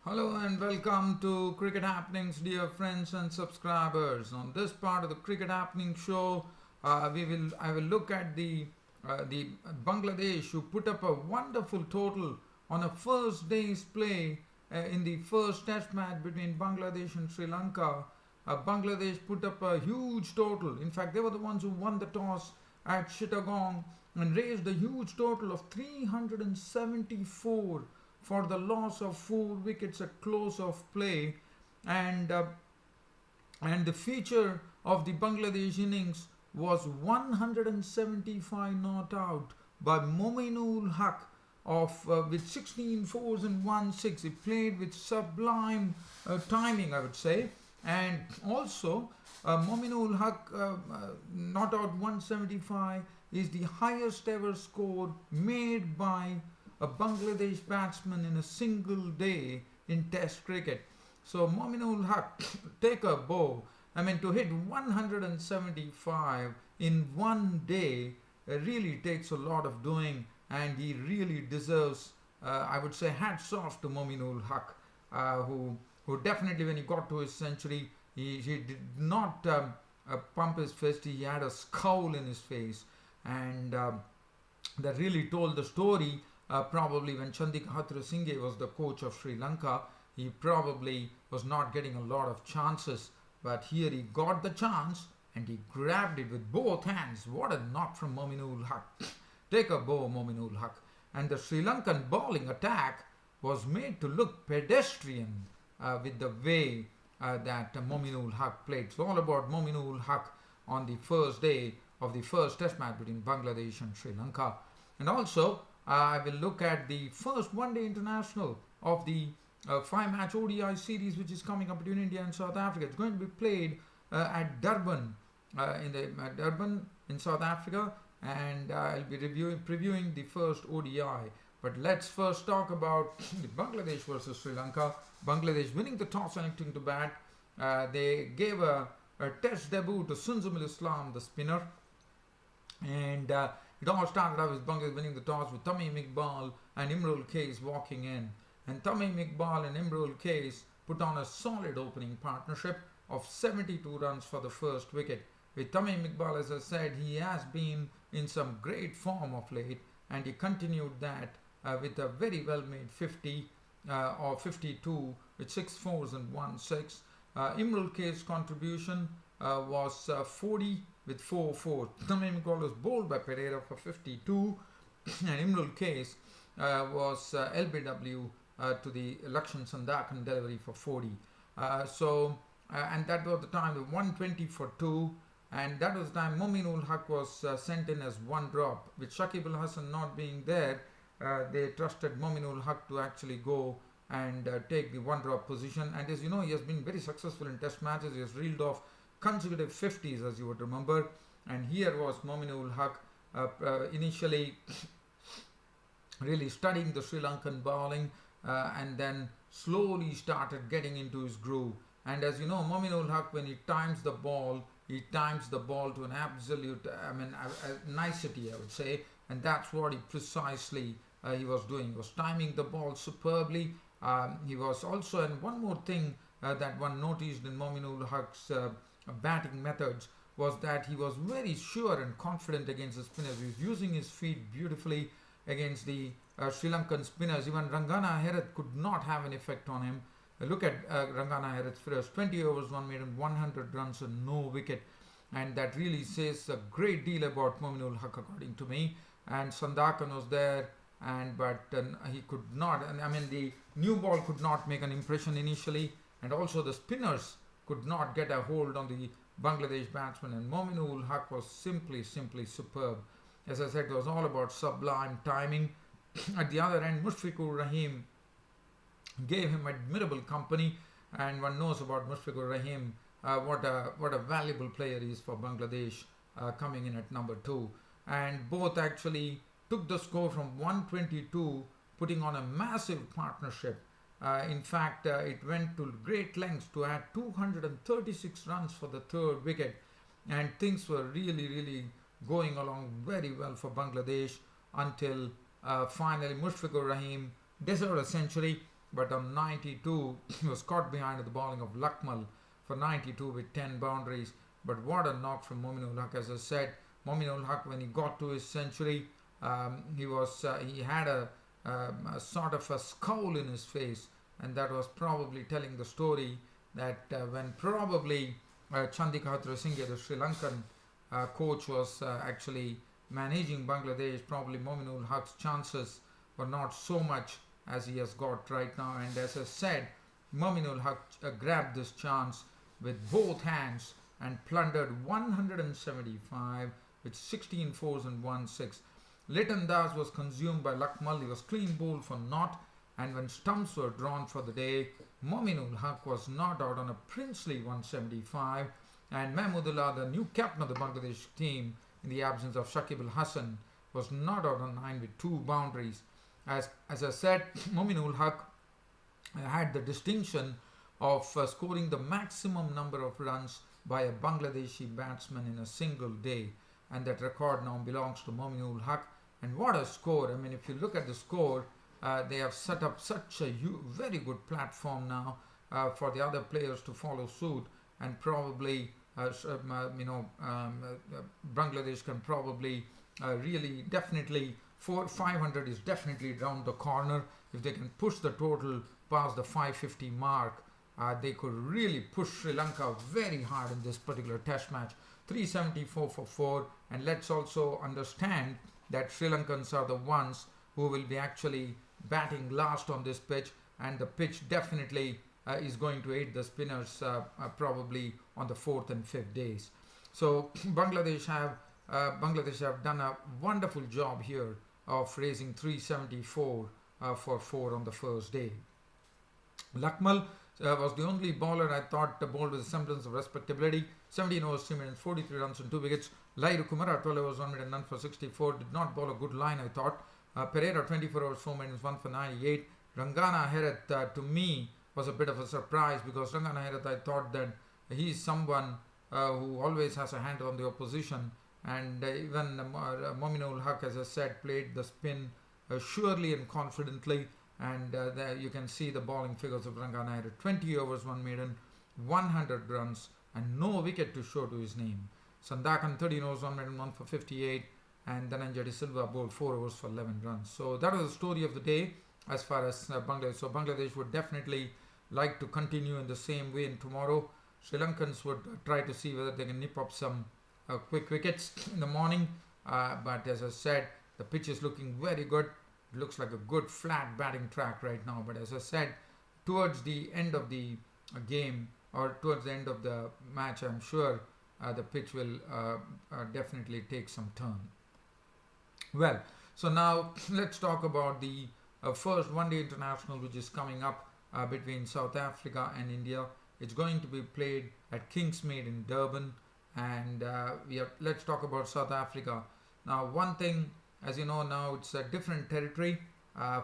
Hello and welcome to Cricket Happenings, dear friends and subscribers. On this part of the Cricket Happening show, I will look at the Bangladesh who put up a wonderful total on a first day's play in the first Test match between Bangladesh and Sri Lanka. Bangladesh put up a huge total. In fact, they were the ones who won the toss at Chittagong and raised a huge total of 374 for the loss of 4 wickets at close of play, and and the feature of the Bangladesh innings was 175 not out by Mominul Haq of with 16 fours and 1 6. He played with sublime timing, I would say, and also Mominul Haq not out 175 is the highest ever score made by a Bangladesh batsman in a single day in Test cricket. So Mominul Haq, take a bow. I mean, to hit 175 in one day really takes a lot of doing, and he really deserves, I would say, hats off to Mominul Haq, who definitely, when he got to his century, he did not pump his fist. He had a scowl in his face, and that really told the story. Probably when Chandika Hatrasinghe was the coach of Sri Lanka, he probably was not getting a lot of chances. But here he got the chance and he grabbed it with both hands. What a knock from Mominul Haq. Take a bow, Mominul Haq. And the Sri Lankan bowling attack was made to look pedestrian with the way that Mominul Haq played. It's all about Mominul Haq on the first day of the first Test match between Bangladesh and Sri Lanka. And also, I will look at the first one-day international of the 5-match ODI series which is coming up between India and South Africa. It's going to be played at Durban, Durban in South Africa, and I'll be previewing the first ODI. But let's first talk about Bangladesh versus Sri Lanka. Bangladesh winning the toss and electing to bat. They gave a Test debut to Sunzumul Islam, the spinner, and it all started out with Bangladesh winning the toss with Tamim Iqbal and Imrul Kais walking in. And Tamim Iqbal and Imrul Kais put on a solid opening partnership of 72 runs for the first wicket. With Tamim Iqbal, as I said, he has been in some great form of late, and he continued that with a very well made 50 or 52 with 6 fours and 1 6. Imrul Kais' contribution was 40 with 4 4. Tamim Iqbal was bowled by Pereira for 52, and Imrul Kais was LBW to the Lakshan Sandakan delivery for 40. And that was the time of 120 for 2, and that was the time Mominul Haq was sent in as one drop. With Shakib Al Hasan not being there, they trusted Mominul Haq to actually go and take the one drop position. And as you know, he has been very successful in Test matches. He has reeled off consecutive 50s, as you would remember, and here was Mominul Haq initially really studying the Sri Lankan bowling, and then slowly started getting into his groove. And as you know, Mominul Haq, when he times the ball to an absolute, nicety, I would say, and that's what he precisely he was doing. He was timing the ball superbly. He was also, and one more thing that one noticed in Mominul Haq's batting methods was that he was very sure and confident against the spinners. He was using his feet beautifully against the Sri Lankan spinners. Even Rangana Herath could not have an effect on him. Look at Rangana Herath's first 20 overs, one made him 100 runs and no wicket, and that really says a great deal about Mominul Haq, according to me. And Sandakan was there, but he could not. The new ball could not make an impression initially, and also the spinners could not get a hold on the Bangladesh batsman, and Mominul Haq was simply superb. As I said, it was all about sublime timing. At the other end, Mushfiqur Rahim gave him admirable company, and one knows about Mushfiqur Rahim, what a valuable player he is for Bangladesh, coming in at number 2. And both actually took the score from 122, putting on a massive partnership. In fact, it went to great lengths to add 236 runs for the third wicket, and things were really going along very well for Bangladesh until finally Mushfiqur Rahim deserved a century. but on 92 he was caught behind the bowling of Lakmal for 92 with 10 boundaries. But what a knock from Mominul Haq. As I said, Mominul Haq, when he got to his century, he had a sort of a scowl in his face, and that was probably telling the story that when probably Chandika Hatrasinghe, the Sri Lankan coach, was actually managing Bangladesh, probably Mominul Haq's chances were not so much as he has got right now. And as I said, Mominul Haq grabbed this chance with both hands and plundered 175 with 16 fours and 1 6. Liton Das was consumed by Lakmal. He was clean bowled for naught, and when stumps were drawn for the day, Mominul Haq was not out on a princely 175, and Mahmudullah, the new captain of the Bangladesh team in the absence of Shakib Al Hassan, was not out on 9 with 2 boundaries. As I said, Mominul Haq had the distinction of scoring the maximum number of runs by a Bangladeshi batsman in a single day, and that record now belongs to Mominul Haq. And what a score! I mean, if you look at the score, they have set up such a very good platform now for the other players to follow suit, and probably Bangladesh can probably really definitely 500 is definitely round the corner. If they can push the total past the 550 mark, they could really push Sri Lanka very hard in this particular test match. 374 for 4, and let's also understand that Sri Lankans are the ones who will be actually batting last on this pitch, and the pitch definitely is going to aid the spinners probably on the 4th and 5th days. So Bangladesh have done a wonderful job here of raising 374 for 4 on the first day. Lakmal was the only bowler I thought bowled with a semblance of respectability. 17 overs, 3 minutes, 43 runs and 2 wickets. Lairu Kumara, 12 overs, 1 minute, none for 64. Did not bowl a good line, I thought. Pereira, 24 overs, 4 minutes, 1 for 98. Rangana Herath, to me, was a bit of a surprise, because Rangana Herath, I thought that he is someone who always has a hand on the opposition. And even Mominul Haq, as I said, played the spin surely and confidently. And there you can see the bowling figures of Rangana Herath. 20 overs, 1 maiden, 100 runs, and no wicket to show to his name. Sandakan, 13 overs, 1 maiden, 1 for 58. And Dhananjay De Silva bowled 4 overs for 11 runs. So that was the story of the day as far as Bangladesh. So Bangladesh would definitely like to continue in the same way in tomorrow. Sri Lankans would try to see whether they can nip up some quick wickets in the morning. But as I said, the pitch is looking very good. It looks like a good flat batting track right now. But as I said, towards the end of the game, or towards the end of the match, I'm sure the pitch will definitely take some turn. Well, so now let's talk about the first one-day international, which is coming up between South Africa and India. It's going to be played at Kingsmead in Durban, and let's talk about South Africa. Now, one thing, as you know, now it's a different territory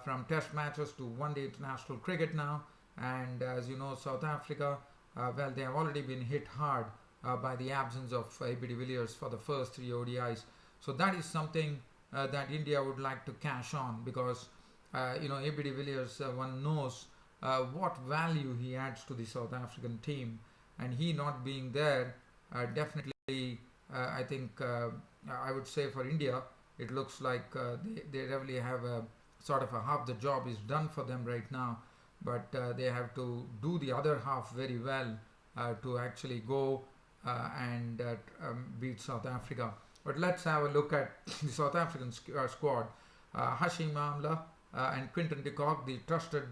from test matches to one-day international cricket now. And as you know, South Africa, well, they have already been hit hard by the absence of A.B. de Villiers for the first 3 ODIs. So that is something that India would like to cash on, because A.B. de Villiers, one knows what value he adds to the South African team, and he not being there, definitely I think I would say for India, it looks like they really have a sort of a half the job is done for them right now, but they have to do the other half very well to actually go and beat South Africa. But let's have a look at the South African squad. Hashim Amla and Quinton de Kock, the trusted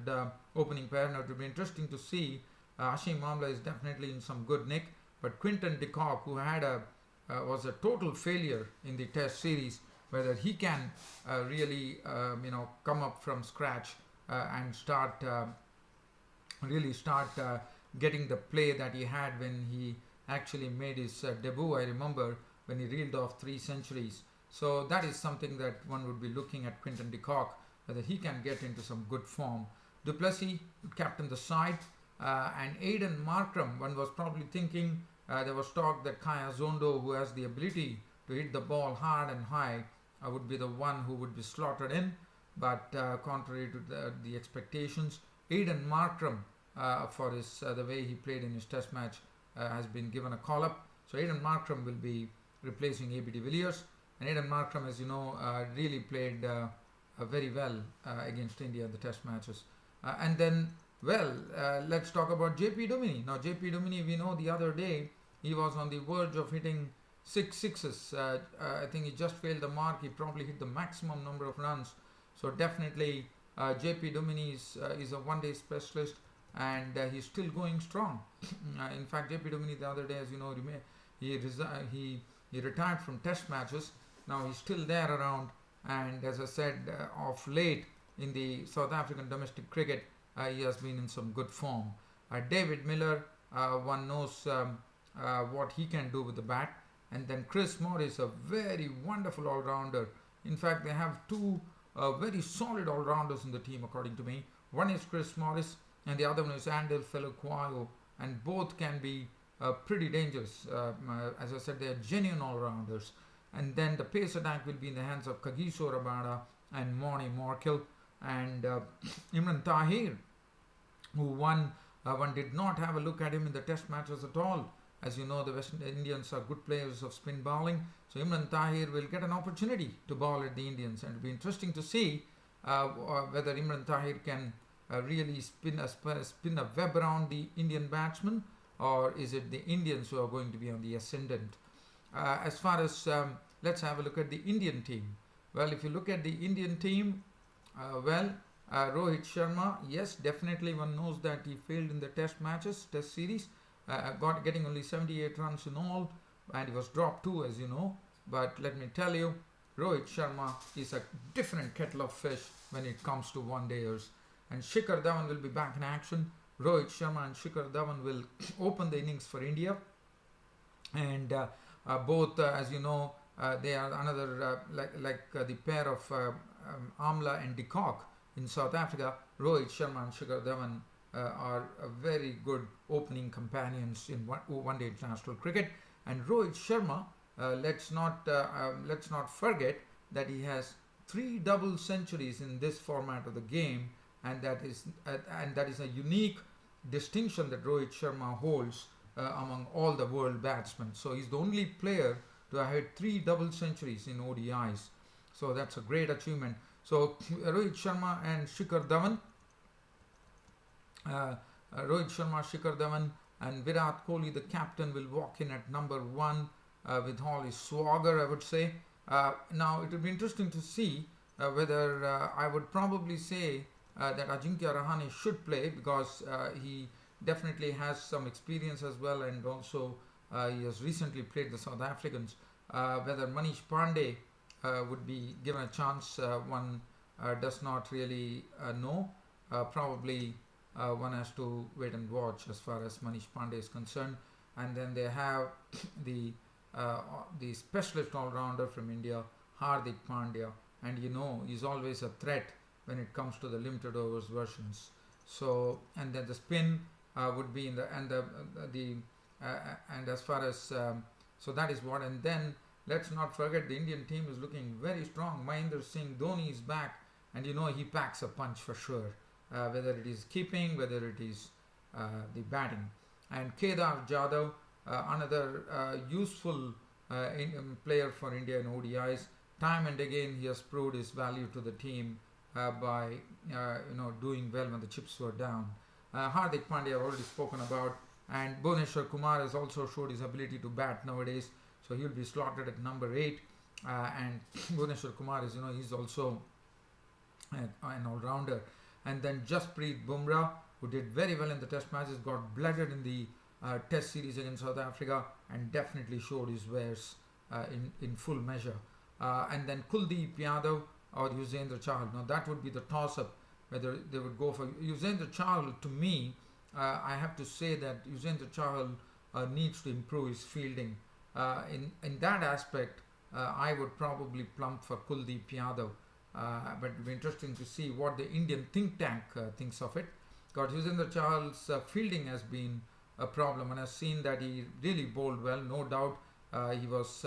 opening pair. Now it will be interesting to see. Hashim Amla is definitely in some good nick, but Quinton de Kock, who had was a total failure in the Test series, whether he can really come up from scratch and start getting the play that he had when he actually made his debut. I remember when he reeled off 3 centuries. So that is something that one would be looking at Quinton de Kock, whether he can get into some good form. Du Plessis would captain the side, and Aiden Markram, one was probably thinking, there was talk that Kaya Zondo, who has the ability to hit the ball hard and high, would be the one who would be slotted in, but contrary to the expectations, Aidan Markram, for his the way he played in his Test match, has been given a call up. So Aidan Markram will be replacing AB de Villiers, and Aidan Markram, as you know, really played very well against India in the Test matches. And then, let's talk about JP Duminy. Now, JP Duminy, we know the other day he was on the verge of hitting 6 sixes. I think he just failed the mark. He probably hit the maximum number of runs. So definitely, JP Duminy is a one-day specialist, and he's still going strong. In fact, JP Duminy the other day, as you know, he retired from Test matches. Now he's still there around, and as I said, of late in the South African domestic cricket, he has been in some good form. David Miller, one knows what he can do with the bat. And then Chris Morris, a very wonderful all-rounder. In fact, they have two very solid all-rounders in the team, according to me. One is Chris Morris, and the other one is Andel Feluquayo, and both can be pretty dangerous. As I said, they are genuine all-rounders. And then the pace attack will be in the hands of Kagiso Rabada and Moni Morkel, and Imran Tahir, who one did not have a look at him in the Test matches at all. As you know, the West Indians are good players of spin bowling, so Imran Tahir will get an opportunity to bowl at the Indians, and it'll be interesting to see whether Imran Tahir can really spin a web around the Indian batsman, or is it the Indians who are going to be on the ascendant. As far as let's have a look at the Indian team. Well, if you look at the Indian team, Rohit Sharma, yes, definitely one knows that he failed in the Test matches, Test series, getting only 78 runs in all, and he was dropped too, as you know. But let me tell you, Rohit Sharma is a different kettle of fish when it comes to one-dayers. And Shikhar Dhawan will be back in action. Rohit Sharma and Shikhar Dhawan will open the innings for India. And both, as you know, they are another, the pair of Amla and de Kock in South Africa. Rohit Sharma and Shikhar Dhawan are very good opening companions in one-day international cricket. And Rohit Sharma, let's not forget that he has 3 double centuries in this format of the game, and that is a unique distinction that Rohit Sharma holds among all the world batsmen. So he's the only player to have had 3 double centuries in ODIs. So that's a great achievement. So Rohit Sharma and Shikhar Dhawan, Shikhar Dhawan, and Virat Kohli, the captain, will walk in at number 1 with all his swagger, I would say. Now it will be interesting to see whether I would probably say that Ajinkya Rahane should play, because he definitely has some experience as well, and also he has recently played the South Africans. Whether Manish Pandey would be given a chance, one does not really know. Probably one has to wait and watch as far as Manish Pandey is concerned. And then they have the specialist all-rounder from India, Hardik Pandya, and you know he's always a threat when it comes to the limited overs versions. So, and then the spin would be in the and as far as so that is what. And then let's not forget, the Indian team is looking very strong. Mahendra Singh Dhoni is back, and you know he packs a punch for sure, whether it is keeping, whether it is the batting. And Kedar Jadhav, another useful player for India in ODIs. Time and again he has proved his value to the team by doing well when the chips were down. Hardik Pandya I've already spoken about, and Bhuvneshwar Kumar has also showed his ability to bat nowadays, so he will be slotted at number 8. And Bhuvneshwar Kumar is, he's also an all-rounder. And then Jasprit Bumrah, who did very well in the Test matches, got blooded in the Test series against South Africa, and definitely showed his wares in full measure. And then Kuldeep Yadav or Yuzvendra Chahal. Now that would be the toss-up, whether they would go for Yuzvendra Chahal. To me, I have to say that Yuzvendra Chahal needs to improve his fielding. In that aspect, I would probably plump for Kuldeep Yadav. But it will be interesting to see what the Indian think tank thinks of it. Because Yuzvendra Chahal's fielding has been a problem, and I've seen that he really bowled well, no doubt. He was,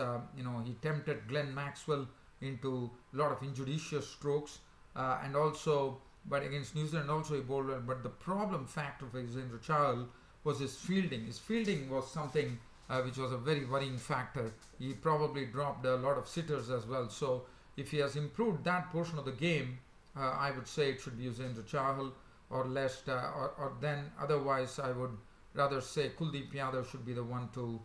he tempted Glenn Maxwell into a lot of injudicious strokes, and also but against New Zealand also he bowled well. But the problem factor for Yuzvendra Chahal was his fielding. His fielding was something which was a very worrying factor. He probably dropped a lot of sitters as well. So if he has improved that portion of the game, I would say it should be Yuzvendra Chahal or less, or then otherwise I would rather say Kuldeep Yadav should be the one to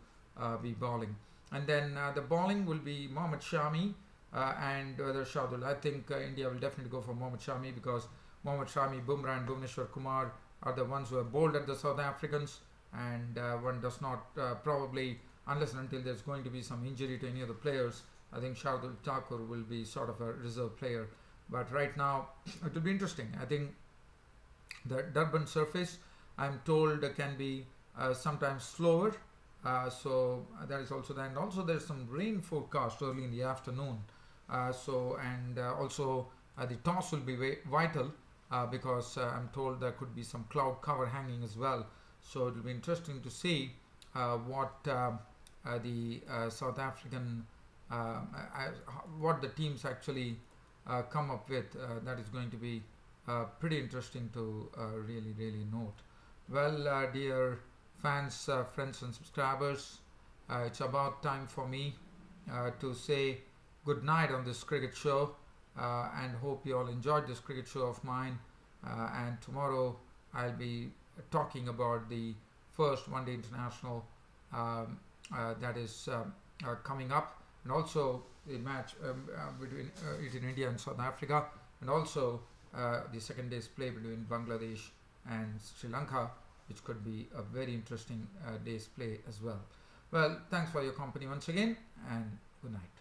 be bowling. And then the bowling will be Mohammad Shami and whether Shardul. I think India will definitely go for Mohammad Shami because Mohammad Shami, Bumrah and Bhuvneshwar Kumar are the ones who have bowled at the South Africans, and one does not probably, unless and until there's going to be some injury to any of the players, I think Shardul Thakur will be sort of a reserve player. But right now it will be interesting. I think the Durban surface, I'm told, can be sometimes slower, so that is also there. And also there's some rain forecast early in the afternoon, also the toss will be vital because I'm told there could be some cloud cover hanging as well. So it will be interesting to see what the South African what the teams actually come up with. That is going to be pretty interesting to really note. Well, dear fans, friends and subscribers, it's about time for me to say good night on this cricket show, and hope you all enjoyed this cricket show of mine, and tomorrow I'll be talking about the first one day international that is coming up, and also the match between India and South Africa, and also the second day's play between Bangladesh and Sri Lanka, which could be a very interesting day's play as well. Well, thanks for your company once again, and good night.